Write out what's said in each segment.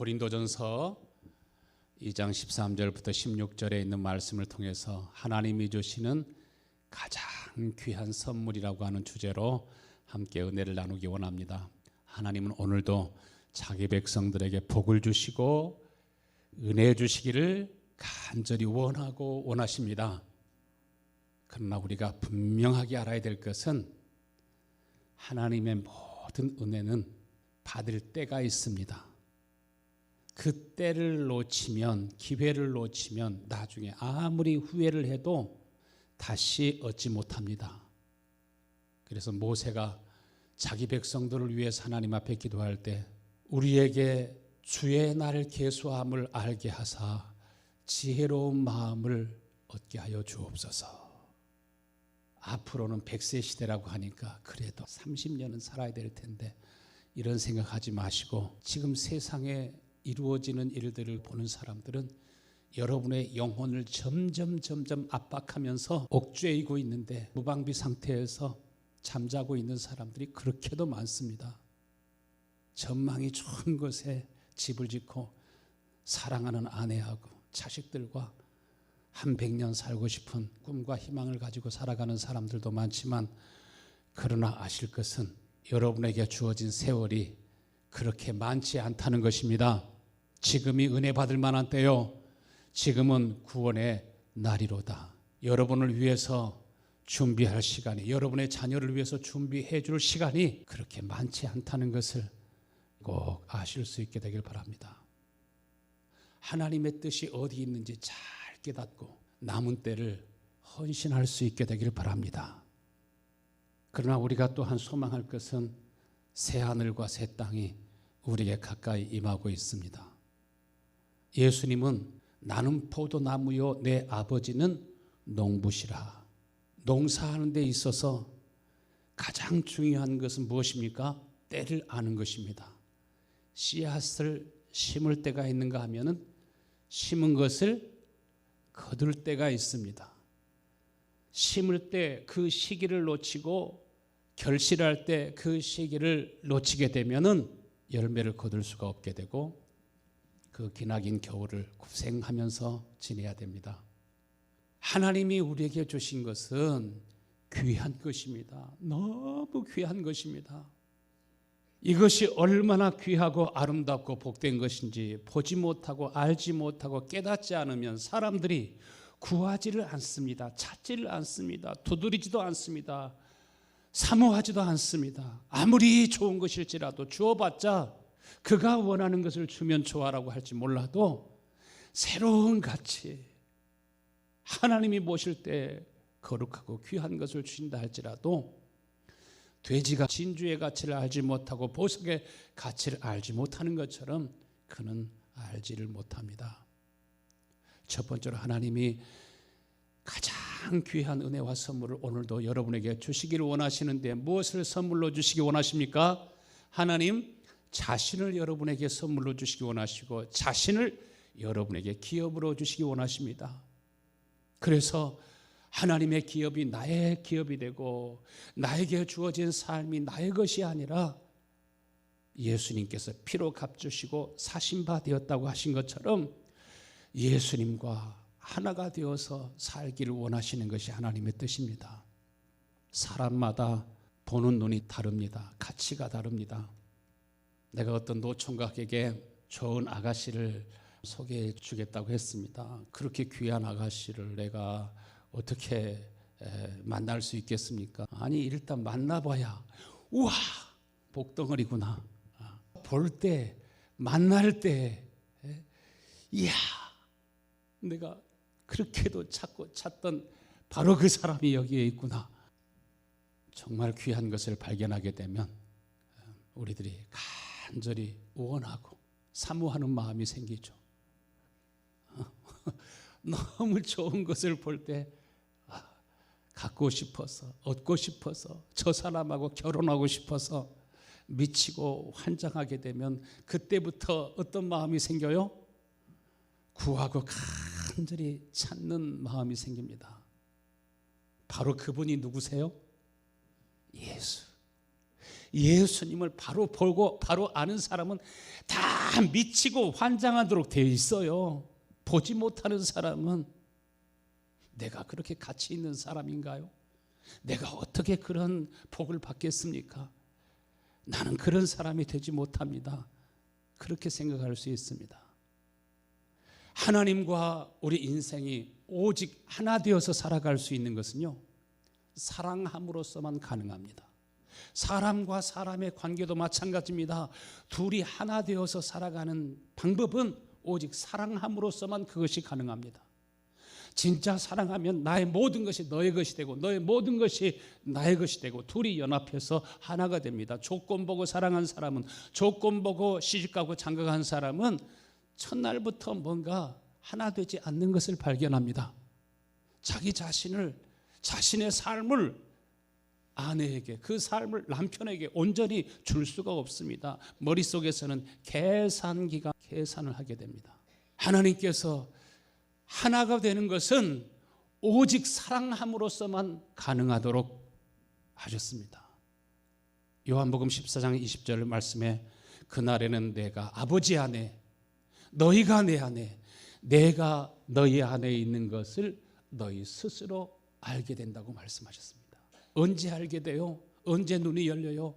고린도전서 2장 13절부터 16절에 있는 말씀을 통해서 하나님이 주시는 가장 귀한 선물이라고 하는 주제로 함께 은혜를 나누기 원합니다. 하나님은 오늘도 자기 백성들에게 복을 주시고 은혜 주시기를 간절히 원하고 원하십니다. 그러나 우리가 분명하게 알아야 될 것은 하나님의 모든 은혜는 받을 때가 있습니다. 그 때를 놓치면, 기회를 놓치면 나중에 아무리 후회를 해도 다시 얻지 못합니다. 그래서 모세가 자기 백성들을 위해서 하나님 앞에 기도할 때 우리에게 주의 날을 계수함을 알게 하사 지혜로운 마음을 얻게 하여 주옵소서. 앞으로는 100세 시대라고 하니까 그래도 30년은 살아야 될 텐데 이런 생각하지 마시고 지금 세상에 이루어지는 일들을 보는 사람들은 여러분의 영혼을 점점 압박하면서 옥죄이고 있는데 무방비 상태에서 잠자고 있는 사람들이 그렇게도 많습니다. 전망이 좋은 곳에 집을 짓고 사랑하는 아내하고 자식들과 한 100년 살고 싶은 꿈과 희망을 가지고 살아가는 사람들도 많지만, 그러나 아실 것은 여러분에게 주어진 세월이 그렇게 많지 않다는 것입니다. 지금이 은혜 받을 만한 때요, 지금은 구원의 날이로다. 여러분을 위해서 준비할 시간이, 여러분의 자녀를 위해서 준비해 줄 시간이 그렇게 많지 않다는 것을 꼭 아실 수 있게 되길 바랍니다. 하나님의 뜻이 어디 있는지 잘 깨닫고 남은 때를 헌신할 수 있게 되길 바랍니다. 그러나 우리가 또한 소망할 것은 새하늘과 새 땅이 우리에게 가까이 임하고 있습니다. 예수님은 나는 포도나무요 내 아버지는 농부시라. 농사하는 데 있어서 가장 중요한 것은 무엇입니까? 때를 아는 것입니다. 씨앗을 심을 때가 있는가 하면은 심은 것을 거둘 때가 있습니다. 심을 때 그 시기를 놓치고 결실할 때 그 시기를 놓치게 되면은 열매를 거둘 수가 없게 되고 그 기나긴 겨울을 고생하면서 지내야 됩니다. 하나님이 우리에게 주신 것은 귀한 것입니다. 너무 귀한 것입니다. 이것이 얼마나 귀하고 아름답고 복된 것인지 보지 못하고 알지 못하고 깨닫지 않으면 사람들이 구하지를 않습니다. 찾지를 않습니다. 두드리지도 않습니다. 사모하지도 않습니다. 아무리 좋은 것일지라도 주어봤자 그가 원하는 것을 주면 좋아라고 할지 몰라도 새로운 가치, 하나님이 모실 때 거룩하고 귀한 것을 주신다 할지라도 돼지가 진주의 가치를 알지 못하고 보석의 가치를 알지 못하는 것처럼 그는 알지를 못합니다. 첫 번째로 하나님이 가장 귀한 은혜와 선물을 오늘도 여러분에게 주시기를 원하시는데 무엇을 선물로 주시기 원하십니까? 하나님 자신을 여러분에게 선물로 주시기 원하시고 자신을 여러분에게 기업으로 주시기 원하십니다. 그래서 하나님의 기업이 나의 기업이 되고 나에게 주어진 삶이 나의 것이 아니라 예수님께서 피로 값주시고 사신 바 되었다고 하신 것처럼 예수님과 하나가 되어서 살기를 원하시는 것이 하나님의 뜻입니다. 사람마다 보는 눈이 다릅니다. 가치가 다릅니다. 내가 어떤 노총각에게 좋은 아가씨를 소개해 주겠다고 했습니다. 그렇게 귀한 아가씨를 내가 어떻게 만날 수 있겠습니까? 아니 일단 만나봐야 우와 복덩어리구나. 볼 때 만날 때 이야 내가 그렇게도 찾던 바로 그 사람이 여기에 있구나. 정말 귀한 것을 발견하게 되면 우리들이 간절히 원하고 사모하는 마음이 생기죠. 너무 좋은 것을 볼 때 갖고 싶어서 얻고 싶어서 저 사람하고 결혼하고 싶어서 미치고 환장하게 되면 그때부터 어떤 마음이 생겨요? 구하고 간절히 찾는 마음이 생깁니다. 바로 그분이 누구세요? 예수. 예수님을 바로 보고 바로 아는 사람은 다 미치고 환장하도록 되어 있어요. 보지 못하는 사람은 내가 그렇게 가치 있는 사람인가요? 내가 어떻게 그런 복을 받겠습니까? 나는 그런 사람이 되지 못합니다. 그렇게 생각할 수 있습니다. 하나님과 우리 인생이 오직 하나 되어서 살아갈 수 있는 것은요, 사랑함으로써만 가능합니다. 사람과 사람의 관계도 마찬가지입니다. 둘이 하나 되어서 살아가는 방법은 오직 사랑함으로써만 그것이 가능합니다. 진짜 사랑하면 나의 모든 것이 너의 것이 되고 너의 모든 것이 나의 것이 되고 둘이 연합해서 하나가 됩니다. 조건 보고 사랑한 사람은, 조건 보고 시집가고 장가간 사람은 첫날부터 뭔가 하나 되지 않는 것을 발견합니다. 자기 자신을, 자신의 삶을 아내에게, 그 삶을 남편에게 온전히 줄 수가 없습니다. 머릿속에서는 계산기가 계산을 하게 됩니다. 하나님께서 하나가 되는 것은 오직 사랑함으로써만 가능하도록 하셨습니다. 요한복음 14장 20절 말씀에 그날에는 내가 아버지 안에, 너희가 내 안에, 내가 너희 안에 있는 것을 너희 스스로 알게 된다고 말씀하셨습니다. 언제 알게 돼요? 언제 눈이 열려요?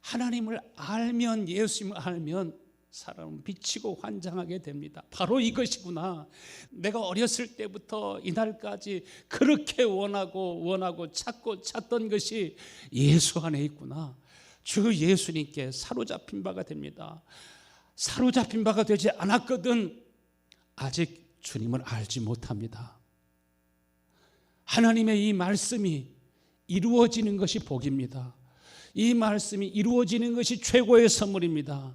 하나님을 알면, 예수님을 알면 사람은 비치고 환장하게 됩니다. 바로 이것이구나. 내가 어렸을 때부터 이날까지 그렇게 원하고 찾던 것이 예수 안에 있구나. 주 예수님께 사로잡힌 바가 됩니다. 사로잡힌 바가 되지 않았거든 아직 주님을 알지 못합니다. 하나님의 이 말씀이 이루어지는 것이 복입니다. 이 말씀이 이루어지는 것이 최고의 선물입니다.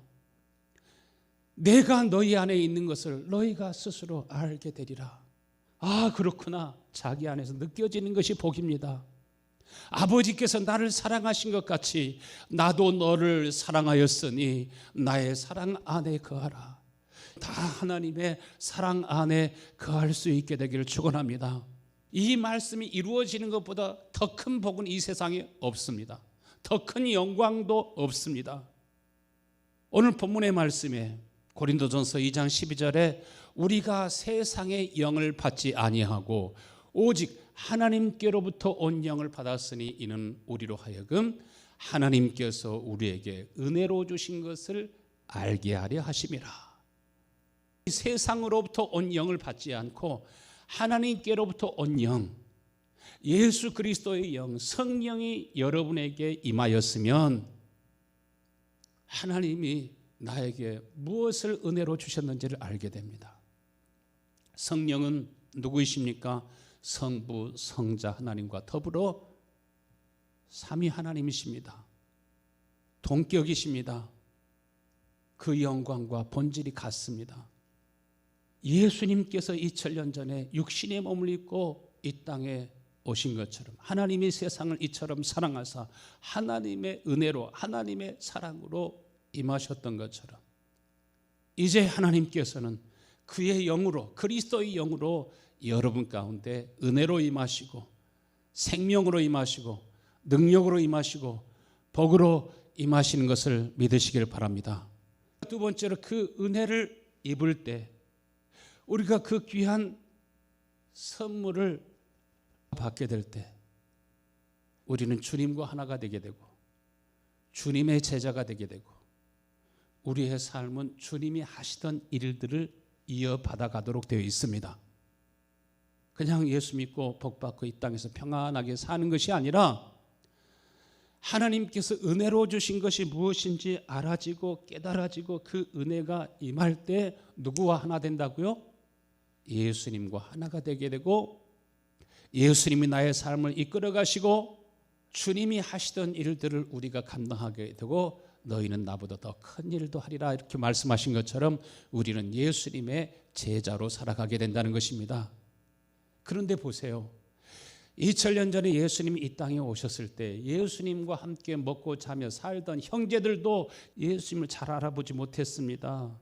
내가 너희 안에 있는 것을 너희가 스스로 알게 되리라. 아, 그렇구나. 자기 안에서 느껴지는 것이 복입니다. 아버지께서 나를 사랑하신 것 같이 나도 너를 사랑하였으니 나의 사랑 안에 거하라. 다 하나님의 사랑 안에 거할 수 있게 되기를 축원합니다. 이 말씀이 이루어지는 것보다 더 큰 복은 이 세상에 없습니다. 더 큰 영광도 없습니다. 오늘 본문의 말씀에 고린도전서 2장 12절에 우리가 세상의 영을 받지 아니하고 오직 하나님께로부터 온 영을 받았으니 이는 우리로 하여금 하나님께서 우리에게 은혜로 주신 것을 알게 하려 하심이라. 세상으로부터 온 영을 받지 않고 하나님께로부터 온 영, 예수 그리스도의 영, 성령이 여러분에게 임하였으면 하나님이 나에게 무엇을 은혜로 주셨는지를 알게 됩니다. 성령은 누구이십니까? 성부, 성자 하나님과 더불어 삼위 하나님이십니다. 동격이십니다. 그 영광과 본질이 같습니다. 예수님께서 2000년 전에 육신의 몸을 입고 이 땅에 오신 것처럼 하나님이 세상을 이처럼 사랑하사 하나님의 은혜로, 하나님의 사랑으로 임하셨던 것처럼 이제 하나님께서는 그의 영으로, 그리스도의 영으로 여러분 가운데 은혜로 임하시고 생명으로 임하시고 능력으로 임하시고 복으로 임하시는 것을 믿으시길 바랍니다. 두 번째로 그 은혜를 입을 때 우리가 그 귀한 선물을 받게 될 때 우리는 주님과 하나가 되게 되고 주님의 제자가 되게 되고 우리의 삶은 주님이 하시던 일들을 이어받아 가도록 되어 있습니다. 그냥 예수 믿고 복 받고 이 땅에서 평안하게 사는 것이 아니라 하나님께서 은혜로 주신 것이 무엇인지 알아지고 깨달아지고 그 은혜가 임할 때 누구와 하나 된다고요? 예수님과 하나가 되게 되고 예수님이 나의 삶을 이끌어 가시고 주님이 하시던 일들을 우리가 감당하게 되고 너희는 나보다 더 큰 일도 하리라 이렇게 말씀하신 것처럼 우리는 예수님의 제자로 살아가게 된다는 것입니다. 그런데 보세요. 2000년 전에 예수님이 이 땅에 오셨을 때 예수님과 함께 먹고 자며 살던 형제들도 예수님을 잘 알아보지 못했습니다.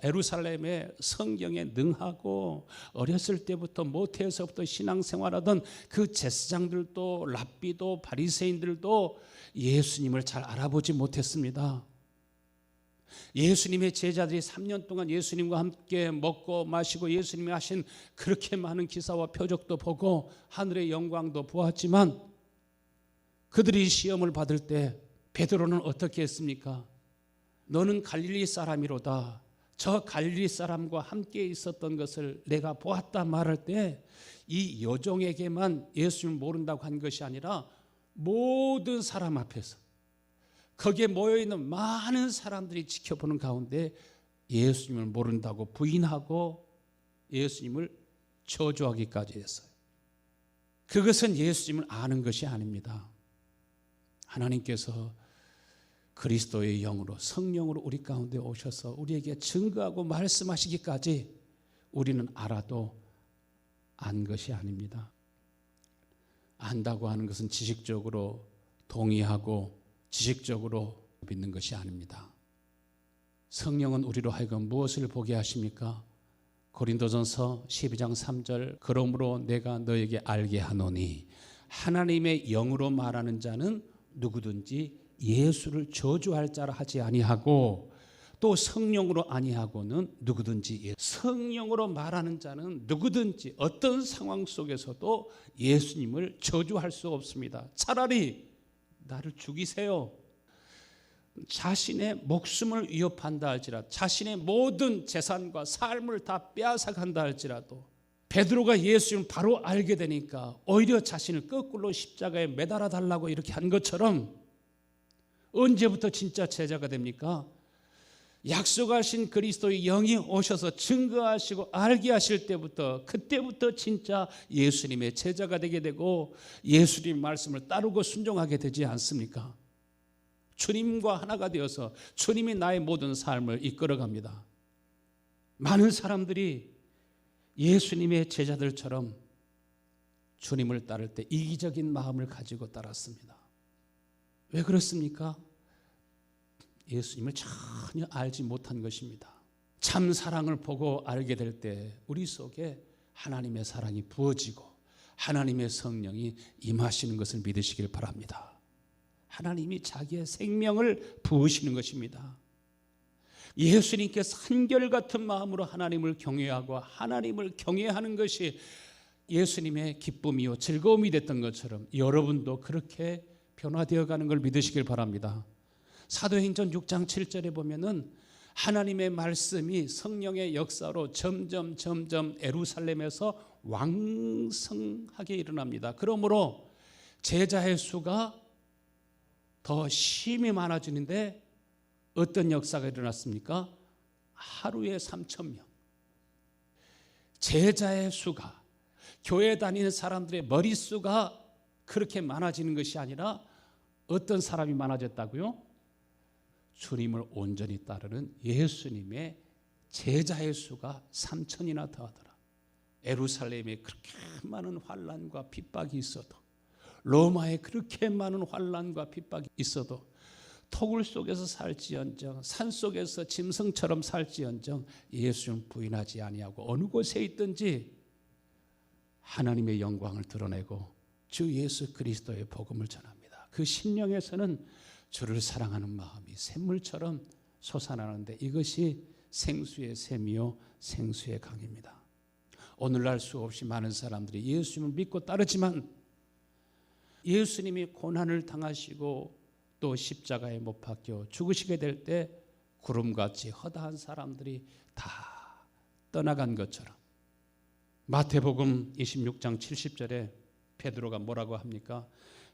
예루살렘의 성경에 능하고 어렸을 때부터 모태에서부터 신앙생활하던 그 제사장들도 랍비도 바리새인들도 예수님을 잘 알아보지 못했습니다. 예수님의 제자들이 3년 동안 예수님과 함께 먹고 마시고 예수님이 하신 그렇게 많은 기사와 표적도 보고 하늘의 영광도 보았지만 그들이 시험을 받을 때 베드로는 어떻게 했습니까? 너는 갈릴리 사람이로다. 저 갈릴리 사람과 함께 있었던 것을 내가 보았다 말할 때 이 여종에게만 예수님을 모른다고 한 것이 아니라 모든 사람 앞에서 거기에 모여있는 많은 사람들이 지켜보는 가운데 예수님을 모른다고 부인하고 예수님을 저주하기까지 했어요. 그것은 예수님을 아는 것이 아닙니다. 하나님께서 그리스도의 영으로 성령으로 우리 가운데 오셔서 우리에게 증거하고 말씀하시기까지 우리는 알아도 안 것이 아닙니다. 안다고 하는 것은 지식적으로 동의하고 지식적으로 믿는 것이 아닙니다. 성령은 우리로 하여금 무엇을 보게 하십니까? 고린도전서 12장 3절 그러므로 내가 너에게 알게 하노니 하나님의 영으로 말하는 자는 누구든지 예수를 저주할 자라 하지 아니하고 또 성령으로 아니하고는 누구든지 성령으로 말하는 자는 누구든지 어떤 상황 속에서도 예수님을 저주할 수 없습니다. 차라리 나를 죽이세요. 자신의 목숨을 위협한다 할지라도 자신의 모든 재산과 삶을 다 빼앗아간다 할지라도 베드로가 예수님을 바로 알게 되니까 오히려 자신을 거꾸로 십자가에 매달아 달라고 이렇게 한 것처럼 언제부터 진짜 제자가 됩니까? 약속하신 그리스도의 영이 오셔서 증거하시고 알게 하실 때부터 그때부터 진짜 예수님의 제자가 되게 되고 예수님의 말씀을 따르고 순종하게 되지 않습니까? 주님과 하나가 되어서 주님이 나의 모든 삶을 이끌어갑니다. 많은 사람들이 예수님의 제자들처럼 주님을 따를 때 이기적인 마음을 가지고 따랐습니다. 왜 그렇습니까? 예수님을 전혀 알지 못한 것입니다. 참 사랑을 보고 알게 될 때 우리 속에 하나님의 사랑이 부어지고 하나님의 성령이 임하시는 것을 믿으시길 바랍니다. 하나님이 자기의 생명을 부으시는 것입니다. 예수님께서 한결같은 마음으로 하나님을 경외하고 하나님을 경외하는 것이 예수님의 기쁨이요 즐거움이 됐던 것처럼 여러분도 그렇게 변화되어 가는 걸 믿으시길 바랍니다. 사도행전 6장 7절에 보면은 하나님의 말씀이 성령의 역사로 점점 예루살렘에서 왕성하게 일어납니다. 그러므로 제자의 수가 더 심히 많아지는데 어떤 역사가 일어났습니까? 하루에 3,000명. 제자의 수가 교회 다니는 사람들의 머릿수가 그렇게 많아지는 것이 아니라 어떤 사람이 많아졌다고요? 주님을 온전히 따르는 예수님의 제자의 수가 3,000이나 더하더라. 예루살렘에 그렇게 많은 환난과 핍박이 있어도 로마에 그렇게 많은 환난과 핍박이 있어도 토굴 속에서 살지언정 산속에서 짐승처럼 살지언정 예수님 부인하지 아니하고 어느 곳에 있든지 하나님의 영광을 드러내고 주 예수 그리스도의 복음을 전합니다. 그 심령에서는 주를 사랑하는 마음이 샘물처럼 솟아나는데 이것이 생수의 샘이요 생수의 강입니다. 오늘날 수없이 많은 사람들이 예수님을 믿고 따르지만 예수님이 고난을 당하시고 또 십자가에 못 박혀 죽으시게 될 때 구름같이 허다한 사람들이 다 떠나간 것처럼 마태복음 26장 70절에 베드로가 뭐라고 합니까?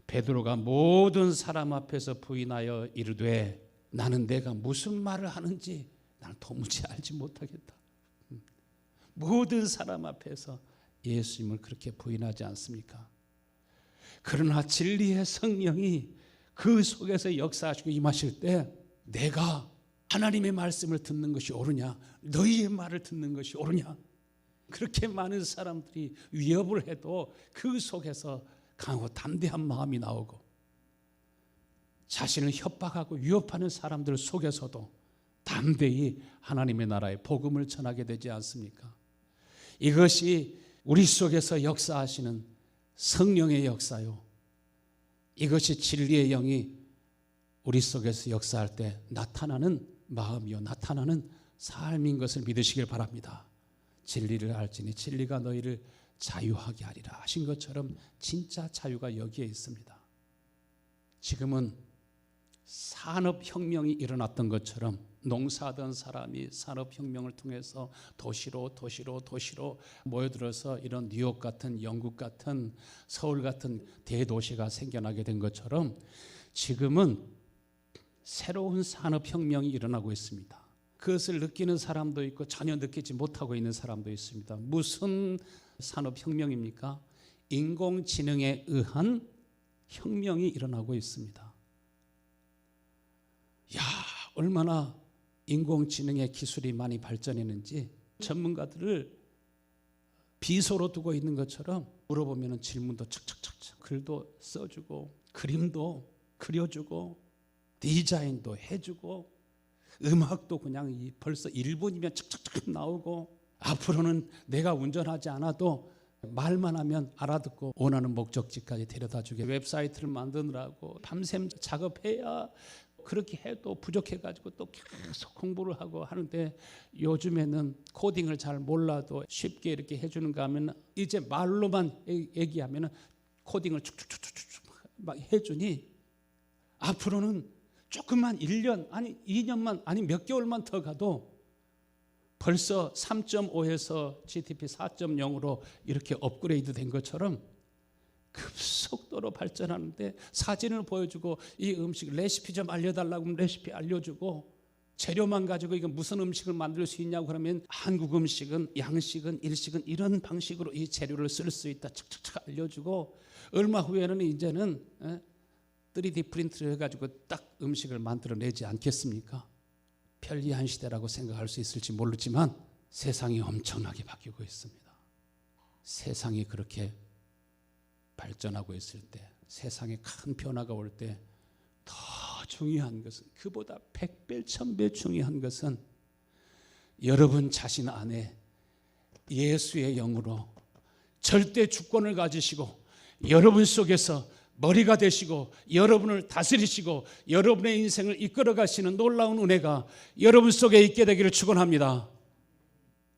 베드로가 모든 사람 앞에서 부인하여 이르되 나는 내가 무슨 말을 하는지 나는 도무지 알지 못하겠다. 모든 사람 앞에서 예수님을 그렇게 부인하지 않습니까? 그러나 진리의 성령이 그 속에서 역사하시고 임하실 때 내가 하나님의 말씀을 듣는 것이 옳으냐 너희의 말을 듣는 것이 옳으냐 그렇게 많은 사람들이 위협을 해도 그 속에서 강하고 담대한 마음이 나오고 자신을 협박하고 위협하는 사람들 속에서도 담대히 하나님의 나라의 복음을 전하게 되지 않습니까? 이것이 우리 속에서 역사하시는 성령의 역사요, 이것이 진리의 영이 우리 속에서 역사할 때 나타나는 마음이요 나타나는 삶인 것을 믿으시길 바랍니다. 진리를 알지니 진리가 너희를 자유하게 하리라 하신 것처럼 진짜 자유가 여기에 있습니다. 지금은 산업혁명이 일어났던 것처럼 농사하던 사람이 산업혁명을 통해서 도시로 모여들어서 이런 뉴욕 같은, 영국 같은, 서울 같은 대도시가 생겨나게 된 것처럼 지금은 새로운 산업혁명이 일어나고 있습니다. 그것을 느끼는 사람도 있고 전혀 느끼지 못하고 있는 사람도 있습니다. 무슨 산업혁명입니까? 인공지능에 의한 혁명이 일어나고 있습니다. 야, 얼마나 인공지능의 기술이 많이 발전했는지 전문가들을 비서로 두고 있는 것처럼 물어보면 질문도 척척척척, 글도 써주고 그림도 그려주고 디자인도 해주고 음악도 그냥 벌써 1분이면 척척척 나오고, 앞으로는 내가 운전하지 않아도 말만 하면 알아듣고 원하는 목적지까지 데려다주게, 웹사이트를 만드느라고 밤샘 작업해야, 그렇게 해도 부족해가지고 또 계속 공부를 하고 하는데, 요즘에는 코딩을 잘 몰라도 쉽게 이렇게 해주는가 하면 이제 말로만 얘기하면 코딩을 축축축축축 막 해주니, 앞으로는 조금만 1년 아니 2년만 아니 몇 개월만 더 가도 벌써 3.5에서 GDP 4.0으로 이렇게 업그레이드 된 것처럼 급속도로 발전하는데, 사진을 보여주고 이 음식 레시피 좀 알려달라고 하면 레시피 알려주고, 재료만 가지고 이거 무슨 음식을 만들 수 있냐고 그러면 한국 음식은 양식은 일식은 이런 방식으로 이 재료를 쓸 수 있다 착착착 알려주고, 얼마 후에는 이제는 3D 프린트를 해가지고 딱 음식을 만들어내지 않겠습니까? 편리한 시대라고 생각할 수 있을지 모르지만 세상이 엄청나게 바뀌고 있습니다. 세상이 그렇게 발전하고 있을 때, 세상에 큰 변화가 올 때 더 중요한 것은, 그보다 100배 1000배 중요한 것은 여러분 자신 안에 예수의 영으로 절대 주권을 가지시고 여러분 속에서 머리가 되시고 여러분을 다스리시고 여러분의 인생을 이끌어 가시는 놀라운 은혜가 여러분 속에 있게 되기를 축원합니다.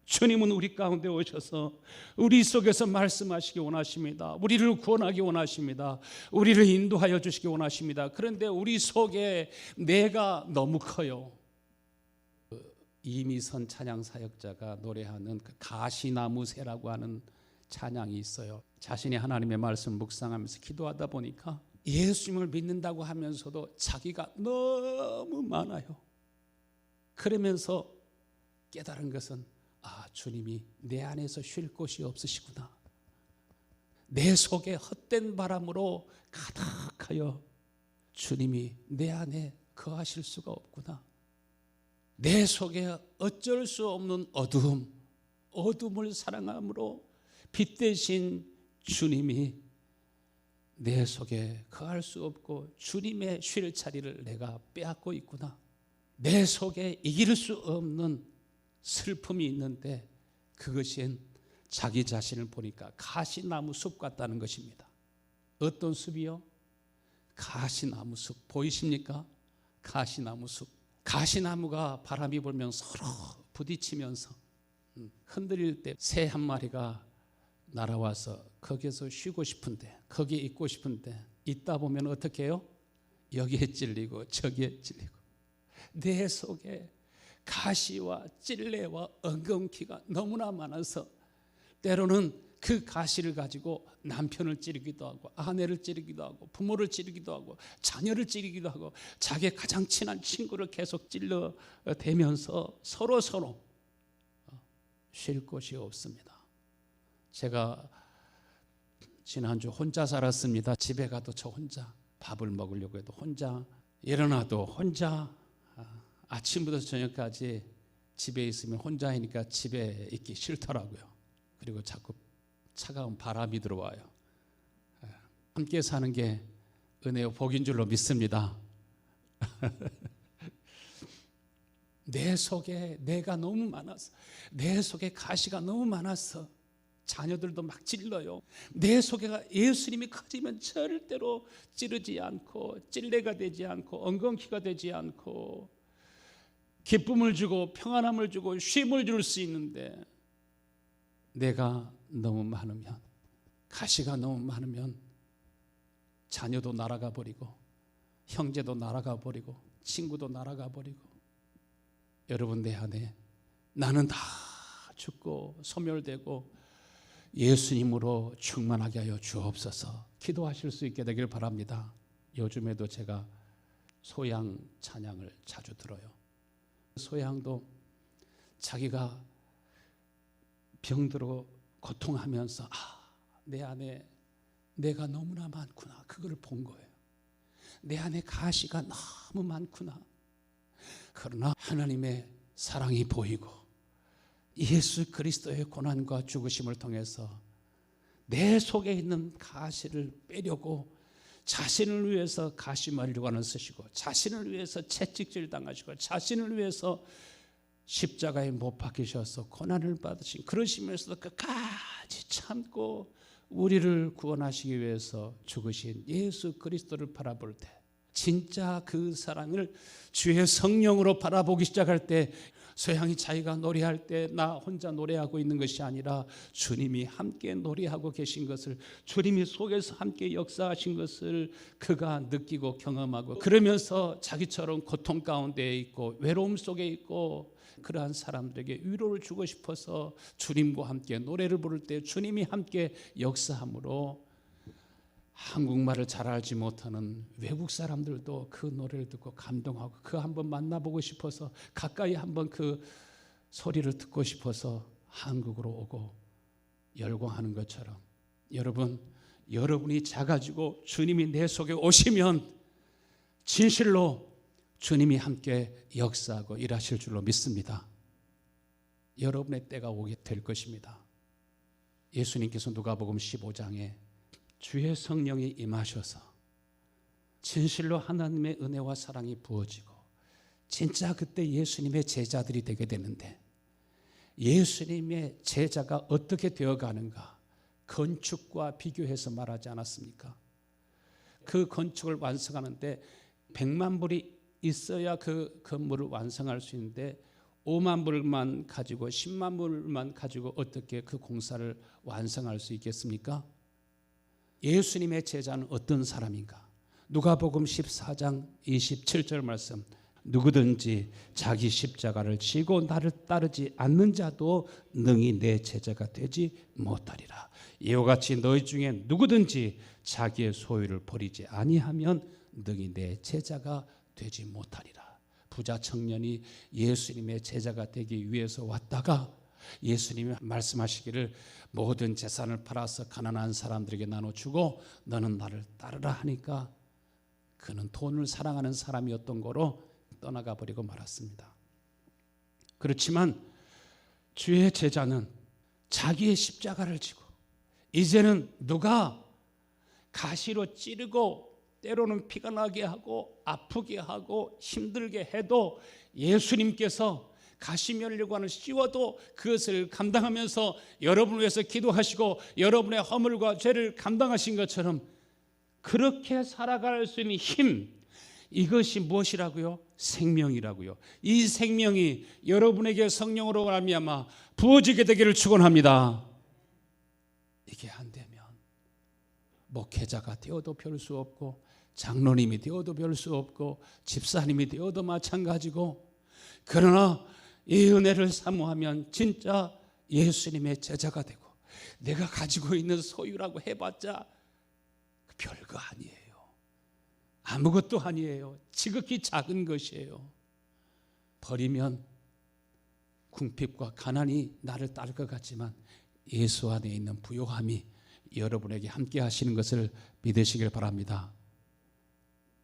주님은 우리 가운데 오셔서 우리 속에서 말씀하시기 원하십니다. 우리를 구원하기 원하십니다. 우리를 인도하여 주시기 원하십니다. 그런데 우리 속에 내가 너무 커요. 이미선 찬양 사역자가 노래하는 그 가시나무새라고 하는 찬양이 있어요. 자신이 하나님의 말씀 묵상하면서 기도하다 보니까 예수님을 믿는다고 하면서도 자기가 너무 많아요. 그러면서 깨달은 것은, 주님이 내 안에서 쉴 곳이 없으시구나. 내 속에 헛된 바람으로 가득하여 주님이 내 안에 거하실 수가 없구나. 내 속에 어쩔 수 없는 어둠을 사랑함으로 빛 대신 주님이 내 속에 거할 수 없고 주님의 쉴 자리를 내가 빼앗고 있구나. 내 속에 이길 수 없는 슬픔이 있는데, 그것은 자기 자신을 보니까 가시나무 숲 같다는 것입니다. 어떤 숲이요? 가시나무 숲. 보이십니까? 가시나무 숲. 가시나무가 바람이 불면 서로 부딪히면서 흔들릴 때 새 한 마리가 날아와서 거기에서 쉬고 싶은데, 거기에 있고 싶은데, 있다 보면 어떻게 해요? 여기에 찔리고 저기에 찔리고, 내 속에 가시와 찔레와 엉겅퀴가 너무나 많아서 때로는 그 가시를 가지고 남편을 찌르기도 하고 아내를 찌르기도 하고 부모를 찌르기도 하고 자녀를 찌르기도 하고 자기의 가장 친한 친구를 계속 찔러대면서 서로 쉴 곳이 없습니다. 제가 지난주 혼자 살았습니다. 집에 가도 저 혼자, 밥을 먹으려고 해도 혼자, 일어나도 혼자, 아침부터 저녁까지 집에 있으면 혼자이니까 집에 있기 싫더라고요. 그리고 자꾸 차가운 바람이 들어와요. 함께 사는 게 은혜요 복인 줄로 믿습니다. 내 속에 내가 너무 많아서, 내 속에 가시가 너무 많아서 자녀들도 막 찔러요. 내 속에가 예수님이 커지면 절대로 찌르지 않고 찔레가 되지 않고 엉겅퀴가 되지 않고 기쁨을 주고 평안함을 주고 쉼을 줄 수 있는데, 내가 너무 많으면, 가시가 너무 많으면 자녀도 날아가 버리고 형제도 날아가 버리고 친구도 날아가 버리고, 여러분 내 안에 나는 다 죽고 소멸되고 예수님으로 충만하게 하여 주옵소서 기도하실 수 있게 되길 바랍니다. 요즘에도 제가 소양 찬양을 자주 들어요. 소양도 자기가 병들어 고통하면서 내 안에 내가 너무나 많구나, 그걸 본 거예요. 내 안에 가시가 너무 많구나. 그러나 하나님의 사랑이 보이고 예수 그리스도의 고난과 죽으심을 통해서 내 속에 있는 가시를 빼려고 자신을 위해서 가시마리관을 쓰시고, 자신을 위해서 채찍질 당하시고, 자신을 위해서 십자가에 못 박히셔서 고난을 받으신, 그러시면서도 끝까지 참고 우리를 구원하시기 위해서 죽으신 예수 그리스도를 바라볼 때, 진짜 그 사랑을 주의 성령으로 바라보기 시작할 때, 소양이 자기가 노래할 때 나 혼자 노래하고 있는 것이 아니라 주님이 함께 노래하고 계신 것을, 주님이 속에서 함께 역사하신 것을 그가 느끼고 경험하고, 그러면서 자기처럼 고통 가운데 있고 외로움 속에 있고 그러한 사람들에게 위로를 주고 싶어서 주님과 함께 노래를 부를 때 주님이 함께 역사함으로 한국말을 잘 알지 못하는 외국 사람들도 그 노래를 듣고 감동하고 그 한번 만나보고 싶어서, 가까이 한번 그 소리를 듣고 싶어서 한국으로 오고 열광하는 것처럼, 여러분, 여러분이 작아지고 주님이 내 속에 오시면 진실로 주님이 함께 역사하고 일하실 줄로 믿습니다. 여러분의 때가 오게 될 것입니다. 예수님께서 누가복음 15장에 주의 성령이 임하셔서 진실로 하나님의 은혜와 사랑이 부어지고 진짜 그때 예수님의 제자들이 되게 되는데, 예수님의 제자가 어떻게 되어가는가 건축과 비교해서 말하지 않았습니까? 그 건축을 완성하는데 100만 불이 있어야 그 건물을 완성할 수 있는데 5만 불만 가지고 10만 불만 가지고 어떻게 그 공사를 완성할 수 있겠습니까? 예수님의 제자는 어떤 사람인가? 누가복음 14장 27절 말씀, 누구든지 자기 십자가를 지고 나를 따르지 않는 자도 능히 내 제자가 되지 못하리라. 이와 같이 너희 중에 누구든지 자기의 소유를 버리지 아니하면 능히 내 제자가 되지 못하리라. 부자 청년이 예수님의 제자가 되기 위해서 왔다가 예수님이 말씀하시기를 모든 재산을 팔아서 가난한 사람들에게 나눠주고 너는 나를 따르라 하니까 그는 돈을 사랑하는 사람이었던 거로 떠나가 버리고 말았습니다. 그렇지만 주의 제자는 자기의 십자가를 지고, 이제는 누가 가시로 찌르고 때로는 피가 나게 하고 아프게 하고 힘들게 해도 예수님께서 가시면류관을 씌워도 그것을 감당하면서 여러분을 위해서 기도하시고 여러분의 허물과 죄를 감당하신 것처럼 그렇게 살아갈 수 있는 힘, 이것이 무엇이라고요? 생명이라고요. 이 생명이 여러분에게 성령으로 말미암아 부어지게 되기를 축원합니다. 이게 안 되면 목회자가 되어도 별 수 없고 장로님이 되어도 별 수 없고 집사님이 되어도 마찬가지고, 그러나 이 은혜를 사모하면 진짜 예수님의 제자가 되고 내가 가지고 있는 소유라고 해봤자 별거 아니에요. 아무것도 아니에요. 지극히 작은 것이에요. 버리면 궁핍과 가난이 나를 따를 것 같지만 예수 안에 있는 부요함이 여러분에게 함께 하시는 것을 믿으시길 바랍니다.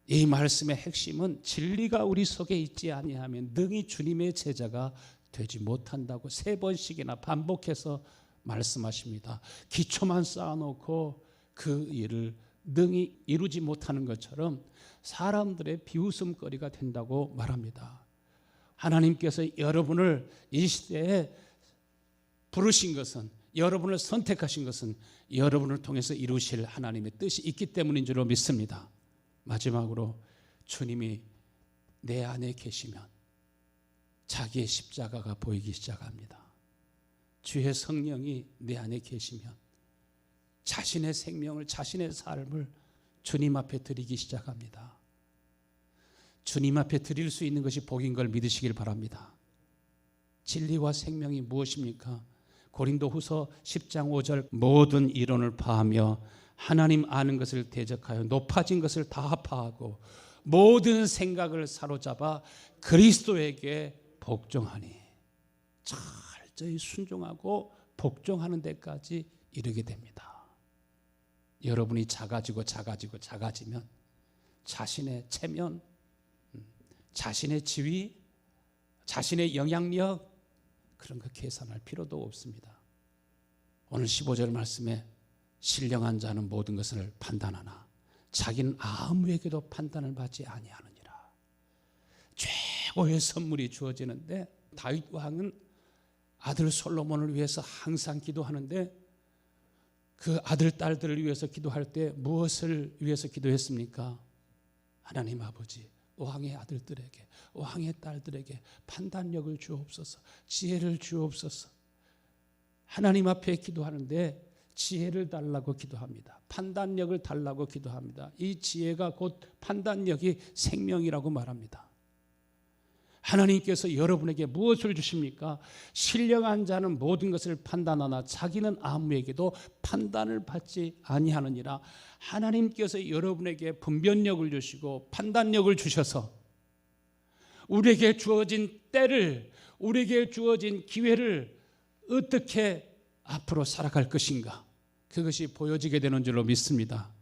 이 말씀의 핵심은 진리가 우리 속에 있지 아니하면 능히 주님의 제자가 되지 못한다고 3번씩이나 반복해서 말씀하십니다. 기초만 쌓아놓고 그 일을 능히 이루지 못하는 것처럼 사람들의 비웃음거리가 된다고 말합니다. 하나님께서 여러분을 이 시대에 부르신 것은, 여러분을 선택하신 것은 여러분을 통해서 이루실 하나님의 뜻이 있기 때문인 줄로 믿습니다. 마지막으로 주님이 내 안에 계시면 자기의 십자가가 보이기 시작합니다. 주의 성령이 내 안에 계시면 자신의 생명을, 자신의 삶을 주님 앞에 드리기 시작합니다. 주님 앞에 드릴 수 있는 것이 복인 걸 믿으시길 바랍니다. 진리와 생명이 무엇입니까? 고린도후서 10장 5절 모든 이론을 파하며 하나님 아는 것을 대적하여 높아진 것을 다 파하고 모든 생각을 사로잡아 그리스도에게 복종하니, 철저히 순종하고 복종하는 데까지 이르게 됩니다. 여러분이 작아지면 자신의 체면, 자신의 지위, 자신의 영향력, 그런 거 계산할 필요도 없습니다. 오늘 15절 말씀에 신령한 자는 모든 것을 판단하나 자기는 아무에게도 판단을 받지 아니하느니라. 최고의 선물이 주어지는데, 다윗 왕은 아들 솔로몬을 위해서 항상 기도하는데 그 아들 딸들을 위해서 기도할 때 무엇을 위해서 기도했습니까? 하나님 아버지, 왕의 아들들에게, 왕의 딸들에게 판단력을 주옵소서, 지혜를 주옵소서. 하나님 앞에 기도하는데 지혜를 달라고 기도합니다. 판단력을 달라고 기도합니다. 이 지혜가 곧 판단력이 생명이라고 말합니다. 하나님께서 여러분에게 무엇을 주십니까? 신령한 자는 모든 것을 판단하나 자기는 아무에게도 판단을 받지 아니하느니라. 하나님께서 여러분에게 분별력을 주시고 판단력을 주셔서 우리에게 주어진 때를, 우리에게 주어진 기회를 어떻게 앞으로 살아갈 것인가, 그것이 보여지게 되는 줄로 믿습니다.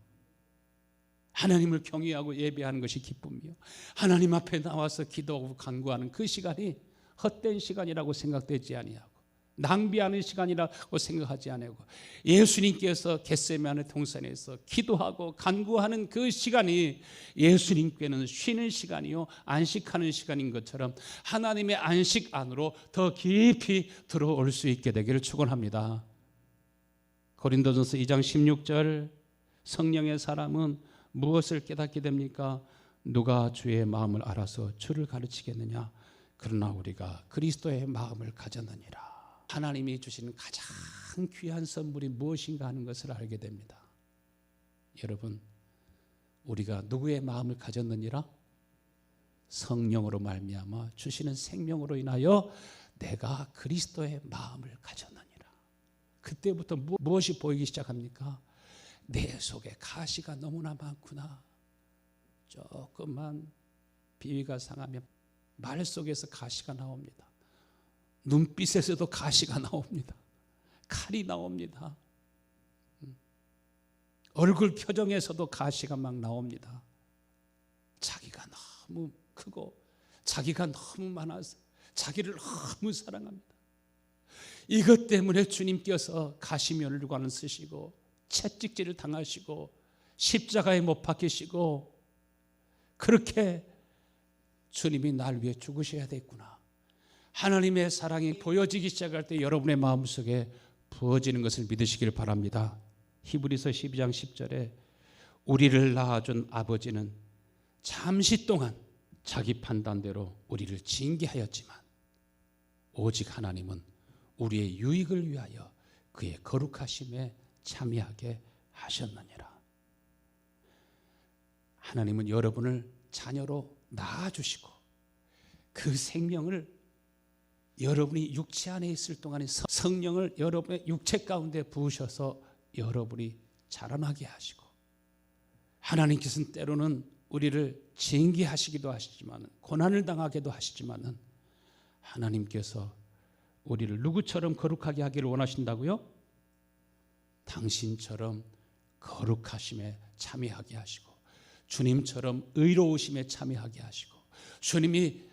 하나님을 경외하고 예배하는 것이 기쁨이요, 하나님 앞에 나와서 기도하고 간구하는 그 시간이 헛된 시간이라고 생각되지 아니하고 낭비하는 시간이라고 생각하지 아니하고 예수님께서 겟세마네 동산에서 기도하고 간구하는 그 시간이 예수님께는 쉬는 시간이요 안식하는 시간인 것처럼 하나님의 안식 안으로 더 깊이 들어올 수 있게 되기를 축원합니다. 고린도전서 2장 16절 성령의 사람은 무엇을 깨닫게 됩니까? 누가 주의 마음을 알아서 주를 가르치겠느냐? 그러나 우리가 그리스도의 마음을 가졌느니라. 하나님이 주시는 가장 귀한 선물이 무엇인가 하는 것을 알게 됩니다. 여러분, 우리가 누구의 마음을 가졌느니라? 성령으로 말미암아 주시는 생명으로 인하여 내가 그리스도의 마음을 가졌느니라. 그때부터 무엇이 보이기 시작합니까? 내 속에 가시가 너무나 많구나. 조금만 비위가 상하면 말 속에서 가시가 나옵니다. 눈빛에서도 가시가 나옵니다. 칼이 나옵니다. 얼굴 표정에서도 가시가 막 나옵니다. 자기가 너무 크고 자기가 너무 많아서 자기를 너무 사랑합니다. 이것 때문에 주님께서 가시면류관을 쓰시고 채찍질을 당하시고 십자가에 못 박히시고 그렇게 주님이 날 위해 죽으셔야 됐구나. 하나님의 사랑이 보여지기 시작할 때 여러분의 마음속에 부어지는 것을 믿으시길 바랍니다. 히브리서 12장 10절에 우리를 낳아준 아버지는 잠시 동안 자기 판단대로 우리를 징계하였지만 오직 하나님은 우리의 유익을 위하여 그의 거룩하심에 참여하게 하셨느니라. 하나님은 여러분을 자녀로 낳아주시고 그 생명을 여러분이 육체 안에 있을 동안에 성령을 여러분의 육체 가운데 부으셔서 여러분이 자라나게 하시고, 하나님께서는 때로는 우리를 징계하시기도 하시지만 고난을 당하기도 하시지만 하나님께서 우리를 누구처럼 거룩하게 하기를 원하신다고요? 당신처럼 거룩하심에 참여하게 하시고 주님처럼 의로우심에 참여하게 하시고 주님이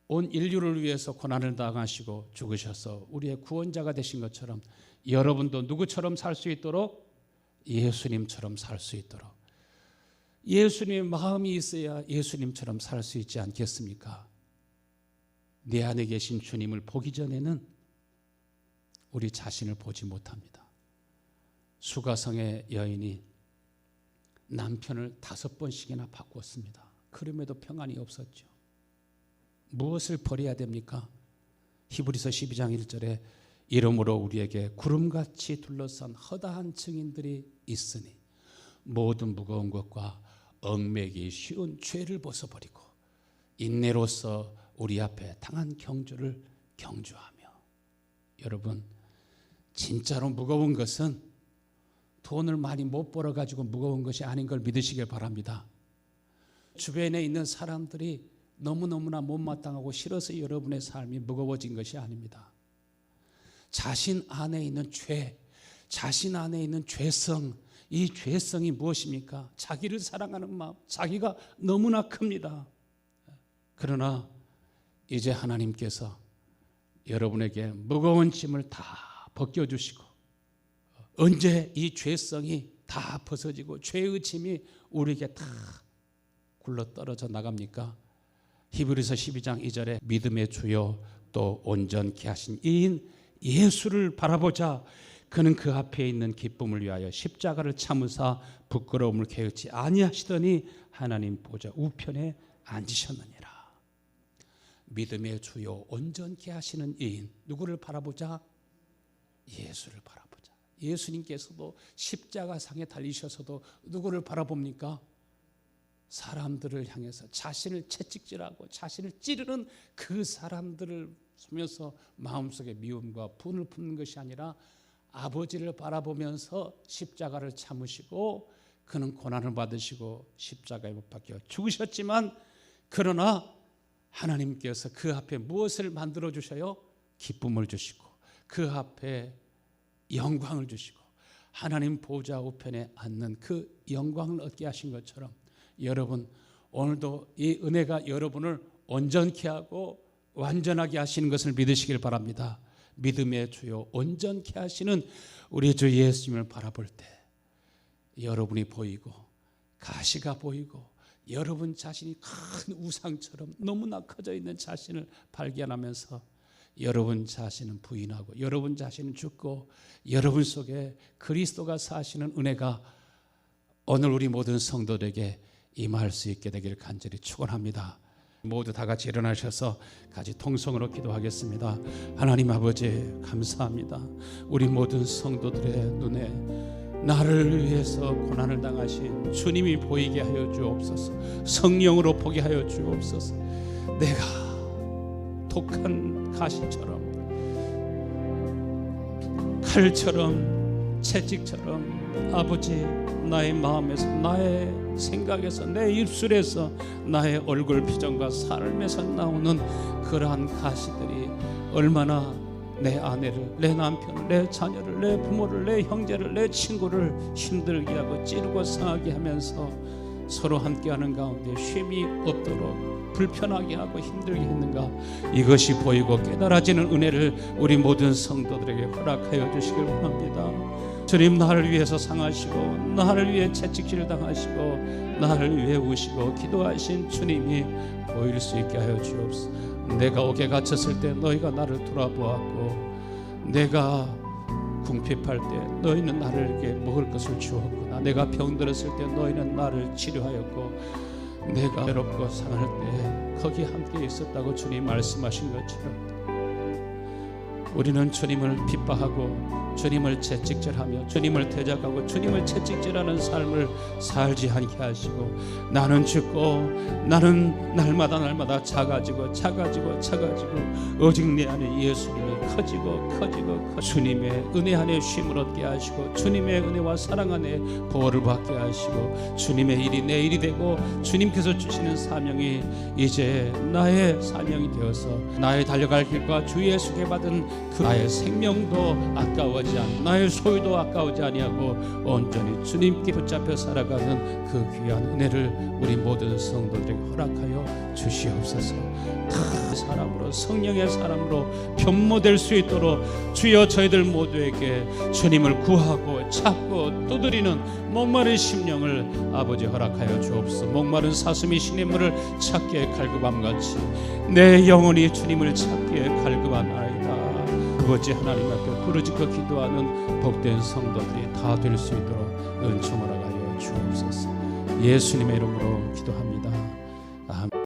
온 인류를 위해서 고난을 당하시고 죽으셔서 우리의 구원자가 되신 것처럼 여러분도 누구처럼 살 수 있도록? 예수님처럼 살 수 있도록. 예수님의 마음이 있어야 예수님처럼 살 수 있지 않겠습니까? 내 안에 계신 주님을 보기 전에는 우리 자신을 보지 못합니다. 수가성의 여인이 남편을 5번씩이나 바꿨습니다. 그럼에도 평안이 없었죠. 무엇을 버려야 됩니까? 히브리서 12장 1절에 이러므로 우리에게 구름같이 둘러싼 허다한 증인들이 있으니 모든 무거운 것과 얽매기 쉬운 죄를 벗어버리고 인내로서 우리 앞에 당한 경주를 경주하며. 여러분, 진짜로 무거운 것은 돈을 많이 못 벌어가지고 무거운 것이 아닌 걸 믿으시길 바랍니다. 주변에 있는 사람들이 너무너무나 못마땅하고 싫어서 여러분의 삶이 무거워진 것이 아닙니다. 자신 안에 있는 죄, 자신 안에 있는 죄성, 이 죄성이 무엇입니까? 자기를 사랑하는 마음, 자기가 너무나 큽니다. 그러나 이제 하나님께서 여러분에게 무거운 짐을 다 벗겨주시고, 언제 이 죄성이 다 벗어지고 죄의 짐이 우리에게 다 굴러떨어져 나갑니까? 히브리서 12장 2절에 믿음의 주요 또 온전케 하신 이인 예수를 바라보자. 그는 그 앞에 있는 기쁨을 위하여 십자가를 참으사 부끄러움을 개의치 아니하시더니 하나님 보좌 우편에 앉으셨느니라. 믿음의 주요 온전케 하시는 이인, 누구를 바라보자? 예수를 바라보자. 예수님께서도 십자가상에 달리셔서도 누구를 바라봅니까? 사람들을 향해서 자신을 채찍질하고 자신을 찌르는 그 사람들을 보면서 마음속에 미움과 분을 품는 것이 아니라 아버지를 바라보면서 십자가를 참으시고, 그는 고난을 받으시고 십자가에 못 박혀 죽으셨지만, 그러나 하나님께서 그 앞에 무엇을 만들어 주셔요? 기쁨을 주시고 그 앞에 영광을 주시고 하나님 보좌 우편에 앉는 그 영광을 얻게 하신 것처럼, 여러분 오늘도 이 은혜가 여러분을 온전케 하고 완전하게 하시는 것을 믿으시길 바랍니다. 믿음의 주요 온전케 하시는 우리 주 예수님을 바라볼 때 여러분이 보이고 가시가 보이고 여러분 자신이 큰 우상처럼 너무나 커져 있는 자신을 발견하면서 여러분 자신은 부인하고 여러분 자신은 죽고 여러분 속에 그리스도가 사시는 은혜가 오늘 우리 모든 성도들에게 임할 수 있게 되기를 간절히 축원합니다. 모두 다 같이 일어나셔서 같이 통성으로 기도하겠습니다. 하나님 아버지 감사합니다. 우리 모든 성도들의 눈에 나를 위해서 고난을 당하신 주님이 보이게 하여 주옵소서. 성령으로 보게 하여 주옵소서. 내가 독한 가시처럼 칼처럼 채찍처럼 아버지 나의 마음에서 나의 생각에서 내 입술에서 나의 얼굴 표정과 삶에서 나오는 그러한 가시들이 얼마나 내 아내를, 내 남편을, 내 자녀를, 내 부모를, 내 형제를, 내 친구를 힘들게 하고 찌르고 상하게 하면서 서로 함께하는 가운데 쉼이 없도록 불편하게 하고 힘들게 했는가, 이것이 보이고 깨달아지는 은혜를 우리 모든 성도들에게 허락하여 주시길 원합니다. 주님, 나를 위해서 상하시고 나를 위해 채찍질 당하시고 나를 위해 우시고 기도하신 주님이 보일 수 있게 하여 주옵소서. 내가 옥에 갇혔을 때 너희가 나를 돌아보았고, 내가 궁핍할 때 너희는 나에게 먹을 것을 주었구나. 내가 병들었을 때 너희는 나를 치료하였고, 내가 외롭고 상할 때 거기 함께 있었다고 주님 말씀하신 것처럼 우리는 주님을 핍박하고 주님을 채찍질하며 주님을 대적하고 주님을 채찍질하는 삶을 살지 않게 하시고, 나는 죽고 나는 날마다 작아지고 오직 내 안에 예수님이 커지고 주님의 은혜 안에 쉼을 얻게 하시고 주님의 은혜와 사랑 안에 보호를 받게 하시고, 주님의 일이 내 일이 되고 주님께서 주시는 사명이 이제 나의 사명이 되어서 나의 달려갈 길과 주 예수께 받은 그 나의 생명도 아까워지 않고 나의 소유도 아까워지 아니하고 온전히 주님께 붙잡혀 살아가는 그 귀한 은혜를 우리 모든 성도들에게 허락하여 주시옵소서. 다 사람으로 성령의 사람으로 변모될 수 있도록 주여 저희들 모두에게 주님을 구하고 찾고 두드리는 목마른 심령을 아버지 허락하여 주옵소서. 목마른 사슴이 시냇물을 찾기에 갈급함같이 내 영혼이 주님을 찾기에 갈급하나이다. 아버지 하나님 앞에 부르짖고 기도하는 복된 성도들이 다 될 수 있도록 은총 허락하여 주옵소서. 예수님의 이름으로 기도합니다. 아멘.